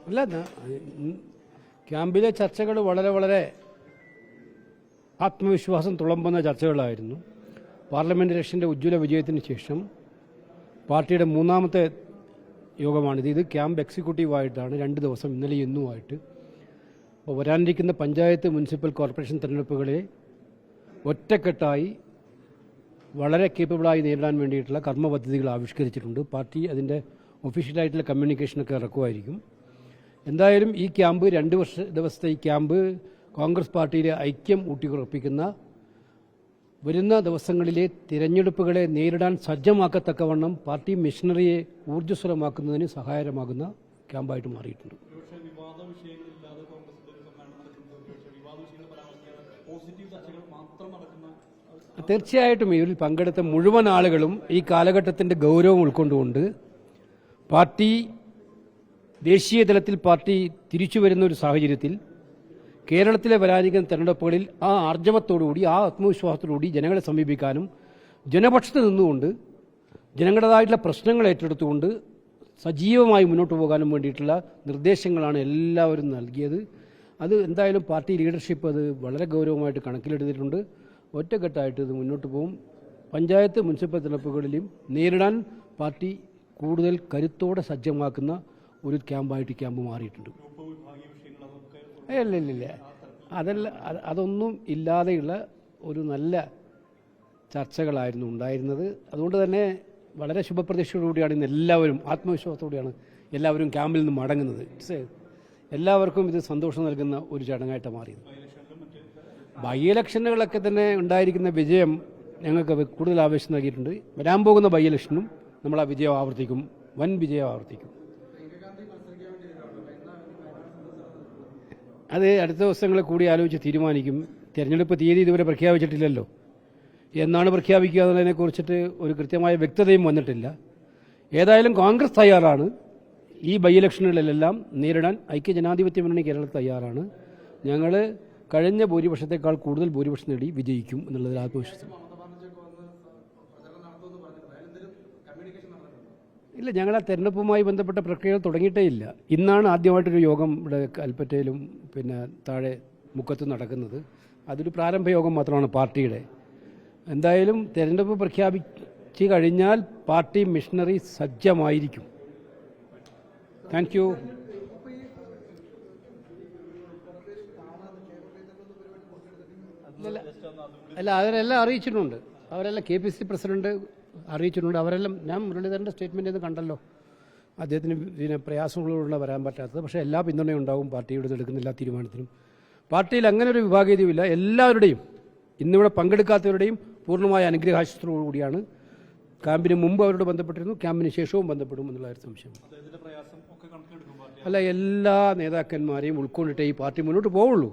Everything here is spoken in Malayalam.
അല്ല, ക്യാമ്പിലെ ചർച്ചകൾ വളരെ വളരെ ആത്മവിശ്വാസം തുളുമ്പുന്ന ചർച്ചകളായിരുന്നു. പാർലമെന്റ് ഇലക്ഷൻ്റെ ഉജ്ജ്വല വിജയത്തിന് ശേഷം പാർട്ടിയുടെ മൂന്നാമത്തെ യോഗമാണിത്. ഇത് ക്യാമ്പ് എക്സിക്യൂട്ടീവായിട്ടാണ് 2 ദിവസം, ഇന്നലെ ഇന്നുമായിട്ട്. അപ്പോൾ വരാനിരിക്കുന്ന പഞ്ചായത്ത്, മുനിസിപ്പൽ കോർപ്പറേഷൻ തെരഞ്ഞെടുപ്പുകളെ ഒറ്റക്കെട്ടായി വളരെ കേപ്പബിളായി നേരിടാൻ വേണ്ടിയിട്ടുള്ള കർമ്മ പദ്ധതികൾ ആവിഷ്കരിച്ചിട്ടുണ്ട്. പാർട്ടി അതിൻ്റെ ഒഫീഷ്യലായിട്ടുള്ള കമ്മ്യൂണിക്കേഷനൊക്കെ ഇറക്കുമായിരിക്കും. എന്തായാലും ഈ ക്യാമ്പ് 2 ദിവസത്തെ ഈ ക്യാമ്പ് കോൺഗ്രസ് പാർട്ടിയിലെ ഐക്യം ഊട്ടിയുറപ്പിക്കുന്ന, വരുന്ന ദിവസങ്ങളിലെ തിരഞ്ഞെടുപ്പുകളെ നേരിടാൻ സജ്ജമാക്കത്തക്കവണ്ണം പാർട്ടി മിഷനറിയെ ഊർജ്ജസ്വലമാക്കുന്നതിന് സഹായകരമാകുന്ന ക്യാമ്പായിട്ട് മാറിയിട്ടുണ്ട്. തീർച്ചയായിട്ടും ഇതിൽ പങ്കെടുത്ത മുഴുവൻ ആളുകളും ഈ കാലഘട്ടത്തിൻ്റെ ഗൗരവം ഉൾക്കൊണ്ടുകൊണ്ട് പാർട്ടി ദേശീയ തലത്തിൽ പാർട്ടി തിരിച്ചു വരുന്ന ഒരു സാഹചര്യത്തിൽ കേരളത്തിലെ വരാനിരിക്കുന്ന തെരഞ്ഞെടുപ്പുകളിൽ ആ ആർജവത്തോടുകൂടി, ആ ആത്മവിശ്വാസത്തോടുകൂടി ജനങ്ങളെ സമീപിക്കാനും ജനപക്ഷത്ത് നിന്നുകൊണ്ട് ജനങ്ങളുടേതായിട്ടുള്ള പ്രശ്നങ്ങൾ ഏറ്റെടുത്തുകൊണ്ട് സജീവമായി മുന്നോട്ട് പോകാനും വേണ്ടിയിട്ടുള്ള നിർദ്ദേശങ്ങളാണ് എല്ലാവരും നൽകിയത്. അത് എന്തായാലും പാർട്ടി ലീഡർഷിപ്പ് അത് വളരെ ഗൗരവമായിട്ട് കണക്കിലെടുത്തിട്ടുണ്ട്. ഒറ്റക്കെട്ടായിട്ട് ഇത് മുന്നോട്ട് പോകും. പഞ്ചായത്ത്, മുനിസിപ്പൽ തെരഞ്ഞെടുപ്പുകളിലും നേരിടാൻ പാർട്ടി കൂടുതൽ കരുത്തോടെ സജ്ജമാക്കുന്ന ഒരു ക്യാമ്പായിട്ട് ക്യാമ്പ് മാറിയിട്ടുണ്ട്. ഇല്ല, അതൊന്നും ഇല്ലാതെയുള്ള ഒരു നല്ല ചർച്ചകളായിരുന്നു ഉണ്ടായിരുന്നത്. അതുകൊണ്ട് തന്നെ വളരെ ശുഭപ്രതീക്ഷയോടുകൂടിയാണ് ഇന്ന് എല്ലാവരും, ആത്മവിശ്വാസത്തോടെയാണ് എല്ലാവരും ക്യാമ്പിൽ നിന്ന് മടങ്ങുന്നത്. എല്ലാവർക്കും ഇത് സന്തോഷം നൽകുന്ന ഒരു ചടങ്ങായിട്ട് മാറിയത്. ബൈ ഇലക്ഷനുകളൊക്കെ തന്നെ ഉണ്ടായിരിക്കുന്ന വിജയം ഞങ്ങൾക്ക് കൂടുതൽ ആവേശം നൽകിയിട്ടുണ്ട്. വരാൻ പോകുന്ന ബൈ ഇലക്ഷനും നമ്മൾ ആ വിജയം ആവർത്തിക്കും, വൻ വിജയം ആവർത്തിക്കും. അത് അടുത്ത ദിവസങ്ങളിൽ കൂടി ആലോചിച്ച് തീരുമാനിക്കും. തിരഞ്ഞെടുപ്പ് തീയതി ഇതുവരെ പ്രഖ്യാപിച്ചിട്ടില്ലല്ലോ. എന്നാണ് പ്രഖ്യാപിക്കുക എന്നതിനെക്കുറിച്ചിട്ട് ഒരു കൃത്യമായ വ്യക്തതയും വന്നിട്ടില്ല. ഏതായാലും കോൺഗ്രസ് തയ്യാറാണ്. ഈ ബൈ ഇലക്ഷനുകളിലെല്ലാം നേരിടാൻ ഐക്യജനാധിപത്യ മുന്നണി കേരളത്തിൽ തയ്യാറാണ്. ഞങ്ങൾ കഴിഞ്ഞ ഭൂരിപക്ഷത്തെക്കാൾ കൂടുതൽ ഭൂരിപക്ഷം നേടി വിജയിക്കും എന്നുള്ളതിൽ ആത്മവിശ്വാസം. ഇല്ല, ഞങ്ങൾ ആ തെരഞ്ഞെടുപ്പുമായി ബന്ധപ്പെട്ട പ്രക്രിയകൾ തുടങ്ങിയിട്ടേ ഇല്ല. ഇന്നാണ് ആദ്യമായിട്ടൊരു യോഗം ഇവിടെ കൽപ്പറ്റയിലും പിന്നെ താഴെ മുക്കത്തും നടക്കുന്നത്. അതൊരു പ്രാരംഭ യോഗം മാത്രമാണ് പാർട്ടിയുടെ. എന്തായാലും തെരഞ്ഞെടുപ്പ് പ്രഖ്യാപിച്ച് കഴിഞ്ഞാൽ പാർട്ടി മിഷനറി സജ്ജമായിരിക്കും. Thank you. അല്ല, അവരെല്ലാം അറിയിച്ചിട്ടുണ്ട്. അവരെല്ലാം KPC പ്രസിഡന്റ് അറിയിച്ചിട്ടുണ്ട്. അവരെല്ലാം, ഞാൻ മുരളീധരൻ്റെ സ്റ്റേറ്റ്മെൻറ്റ് ഇത് കണ്ടല്ലോ, അദ്ദേഹത്തിന് പിന്നെ പ്രയാസങ്ങളോടുള്ള വരാൻ പറ്റാത്തത്. പക്ഷേ എല്ലാ പിന്തുണയും ഉണ്ടാവും പാർട്ടിയുടെ എടുക്കുന്ന എല്ലാ തീരുമാനത്തിനും. പാർട്ടിയിൽ അങ്ങനെ ഒരു വിഭാഗീയതയുമില്ല. എല്ലാവരുടെയും, ഇന്നിവിടെ പങ്കെടുക്കാത്തവരുടെയും പൂർണ്ണമായ അനുഗ്രഹാശത്തോടുകൂടിയാണ്. ക്യാമ്പിന് മുമ്പ് അവരോട് ബന്ധപ്പെട്ടിരുന്നു, ക്യാമ്പിന് ശേഷവും ബന്ധപ്പെടും എന്നുള്ള ഒരു സംശയം. അല്ല, എല്ലാ നേതാക്കന്മാരെയും ഉൾക്കൊണ്ടിട്ടേ ഈ പാർട്ടി മുന്നോട്ട് പോവുള്ളൂ.